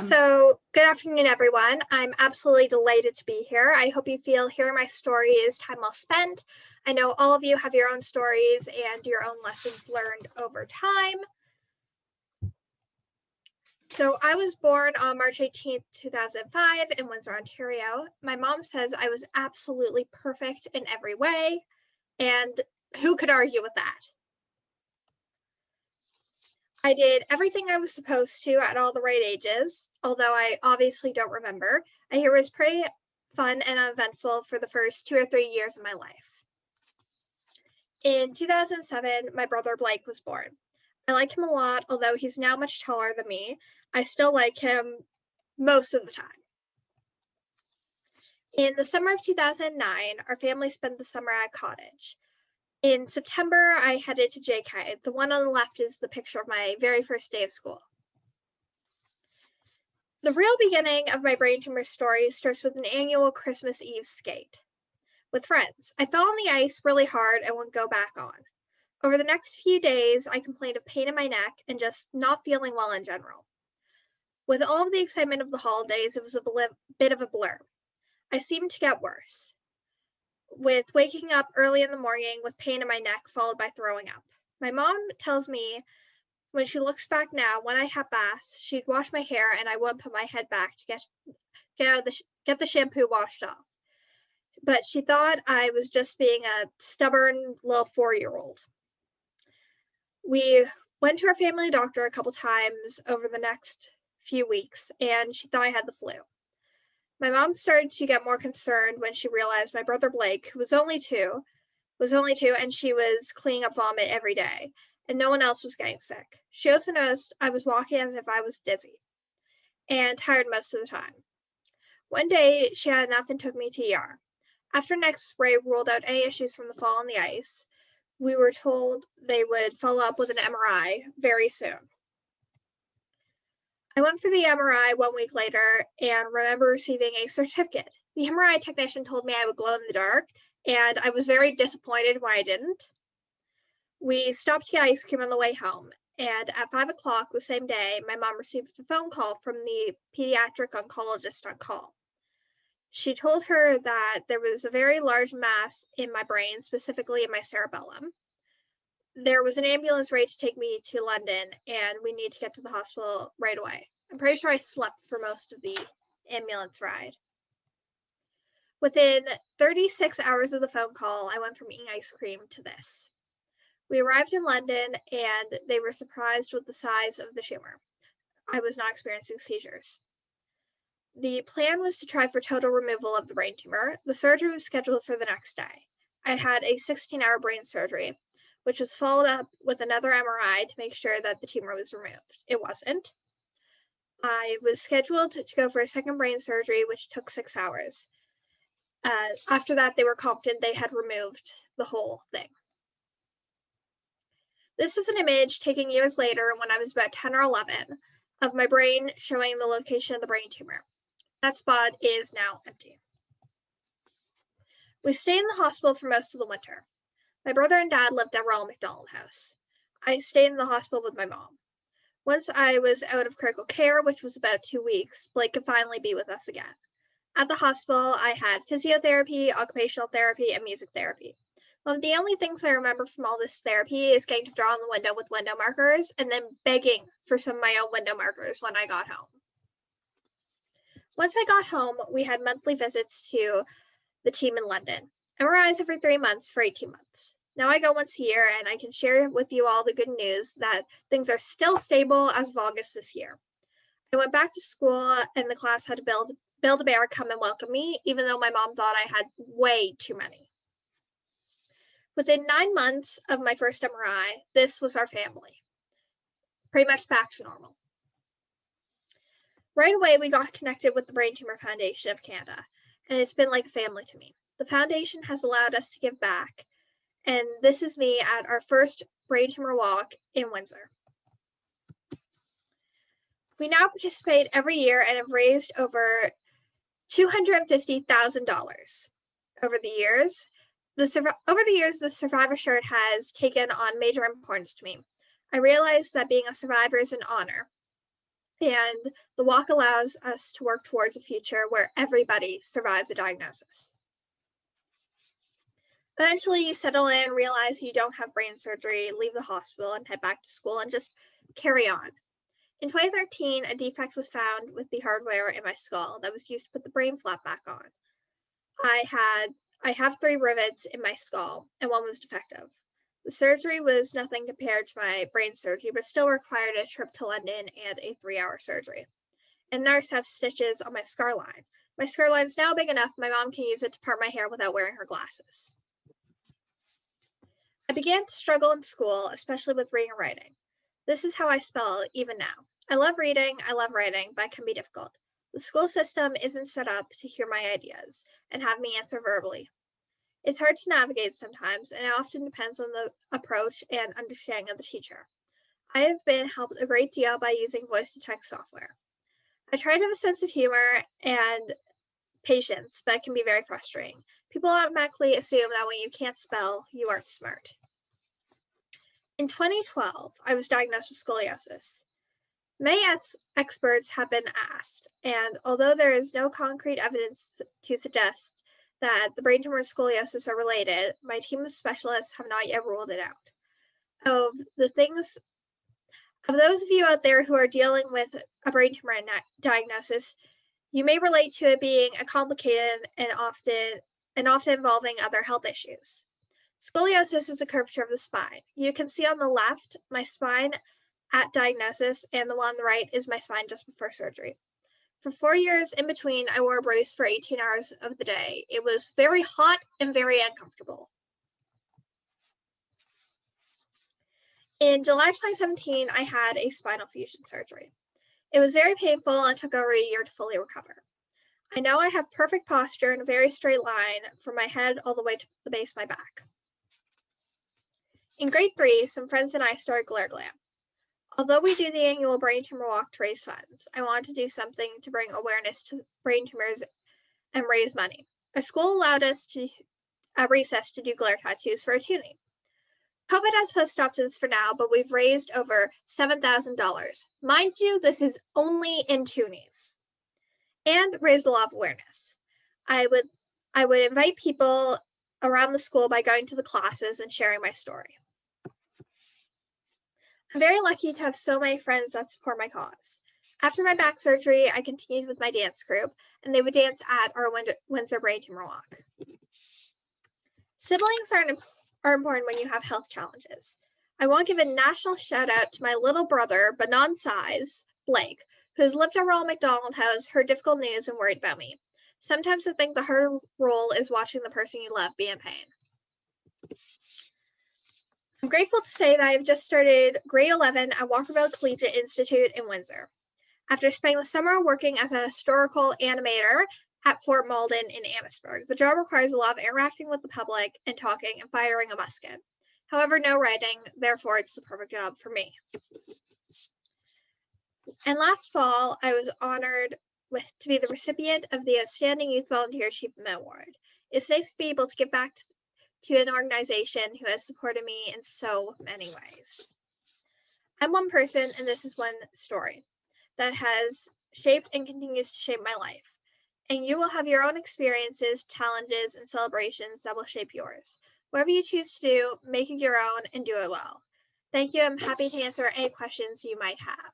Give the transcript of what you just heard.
So, good afternoon, everyone. I'm absolutely delighted to be here. I hope you feel hearing my story is time well spent. I know all of you have your own stories and your own lessons learned over time. So, I was born on March 18th, 2005 in Windsor, Ontario. My mom says I was absolutely perfect in every way, and who could argue with that? I did everything I was supposed to at all the right ages, although I obviously don't remember. I hear it was pretty fun and uneventful for the first 2 or 3 years of my life. In 2007, my brother Blake was born. I like him a lot, although he's now much taller than me. I still like him most of the time. In the summer of 2009, our family spent the summer at a cottage. In September, I headed to JK. The one on the left is the picture of my very first day of school. The real beginning of my brain tumor story starts with an annual Christmas Eve skate with friends. I fell on the ice really hard and wouldn't go back on. Over the next few days, I complained of pain in my neck and just not feeling well in general. With all of the excitement of the holidays, it was a bit of a blur. I seemed to get worse, with waking up early in the morning with pain in my neck followed by throwing up. My mom tells me when she looks back now, when I had baths, she'd wash my hair and I wouldn't put my head back to get the shampoo washed off. But she thought I was just being a stubborn little 4-year-old. We went to our family doctor a couple times over the next few weeks, and she thought I had the flu. My mom started to get more concerned when she realized my brother Blake, who was only two, and she was cleaning up vomit every day, and no one else was getting sick. She also noticed I was walking as if I was dizzy and tired most of the time. One day, she had enough and took me to ER. After an X-ray ruled out any issues from the fall on the ice, we were told they would follow up with an MRI very soon. I went for the MRI 1 week later and remember receiving a certificate. The MRI technician told me I would glow in the dark, and I was very disappointed when I didn't. We stopped to get ice cream on the way home, and at 5 o'clock the same day, my mom received a phone call from the pediatric oncologist on call. She told her that there was a very large mass in my brain, specifically in my cerebellum. There was an ambulance ready to take me to London, and we need to get to the hospital right away. I'm pretty sure I slept for most of the ambulance ride. Within 36 hours of the phone call, I went from eating ice cream to this. We arrived in London, and they were surprised with the size of the tumor. I was not experiencing seizures. The plan was to try for total removal of the brain tumor. The surgery was scheduled for the next day. I had a 16-hour brain surgery, which was followed up with another MRI to make sure that the tumor was removed. It wasn't. I was scheduled to go for a second brain surgery, which took 6 hours. After that, they were confident they had removed the whole thing. This is an image taken years later when I was about 10 or 11 of my brain showing the location of the brain tumor. That spot is now empty. We stayed in the hospital for most of the winter. My brother and dad lived at Ronald McDonald House. I stayed in the hospital with my mom. Once I was out of critical care, which was about 2 weeks, Blake could finally be with us again. At the hospital, I had physiotherapy, occupational therapy, and music therapy. One of the only things I remember from all this therapy is getting to draw on the window with window markers and then begging for some of my own window markers when I got home. Once I got home, we had monthly visits to the team in London. MRIs every 3 months for 18 months. Now I go once a year, and I can share with you all the good news that things are still stable as of August this year. I went back to school, and the class had to Build-A-Bear come and welcome me, even though my mom thought I had way too many. Within 9 months of my first MRI, this was our family. Pretty much back to normal. Right away, we got connected with the Brain Tumor Foundation of Canada, and it's been like a family to me. The foundation has allowed us to give back, and this is me at our first brain tumor walk in Windsor. We now participate every year and have raised over $250,000 over the years. The survivor shirt has taken on major importance to me. I realized that being a survivor is an honor. and the walk allows us to work towards a future where everybody survives a diagnosis. Eventually, you settle in, realize you don't have brain surgery, leave the hospital, and head back to school and just carry on. In 2013, a defect was found with the hardware in my skull that was used to put the brain flap back on. I have 3 rivets in my skull, and one was defective. The surgery was nothing compared to my brain surgery, but still required a trip to London and a 3-hour surgery. And nurse have stitches on my scar line. My scar line is now big enough my mom can use it to part my hair without wearing her glasses. I began to struggle in school, especially with reading and writing. This is how I spell even now. I love reading, I love writing, but it can be difficult. The school system isn't set up to hear my ideas and have me answer verbally. It's hard to navigate sometimes, and it often depends on the approach and understanding of the teacher. I have been helped a great deal by using voice-to-text software. I try to have a sense of humor and patience, but it can be very frustrating. People automatically assume that when you can't spell, you aren't smart. In 2012, I was diagnosed with scoliosis. Many experts have been asked, and although there is no concrete evidence to suggest that the brain tumor and scoliosis are related, my team of specialists have not yet ruled it out. Of those of you out there who are dealing with a brain tumor diagnosis, you may relate to it being a complicated and often involving other health issues. Scoliosis is a curvature of the spine. You can see on the left my spine at diagnosis, and the one on the right is my spine just before surgery. For 4 years in between, I wore a brace for 18 hours of the day. It was very hot and very uncomfortable. In July 2017, I had a spinal fusion surgery. It was very painful and took over a year to fully recover. I know I have perfect posture and a very straight line from my head all the way to the base of my back. In grade 3, some friends and I started Glare Glam. Although we do the annual brain tumor walk to raise funds, I wanted to do something to bring awareness to brain tumors and raise money. Our school allowed us to at recess to do glare tattoos for a toonie. COVID has put a stop to this for now, but we've raised over $7,000. Mind you, this is only in toonies. And raised a lot of awareness. I would invite people around the school by going to the classes and sharing my story. I'm very lucky to have so many friends that support my cause. After my back surgery, I continued with my dance group, and they would dance at our Windsor Brain Tumor Walk. Siblings are important when you have health challenges. I want to give a national shout out to my little brother, but not in size, Blake, who's lived at Ronald McDonald House, heard difficult news, and worried about me. Sometimes I think the harder role is watching the person you love be in pain. I'm grateful to say that I've just started grade 11 at Walkerville Collegiate Institute in Windsor. After spending the summer working as a historical animator at Fort Malden in Amherstburg, the job requires a lot of interacting with the public and talking and firing a musket. However, no writing, therefore it's the perfect job for me. And last fall, I was honored to be the recipient of the Outstanding Youth Volunteer Achievement Award. It's nice to be able to give back to an organization who has supported me in so many ways. I'm one person, and this is one story that has shaped and continues to shape my life. And you will have your own experiences, challenges, and celebrations that will shape yours. Whatever you choose to do, make it your own and do it well. Thank you. I'm happy to answer any questions you might have.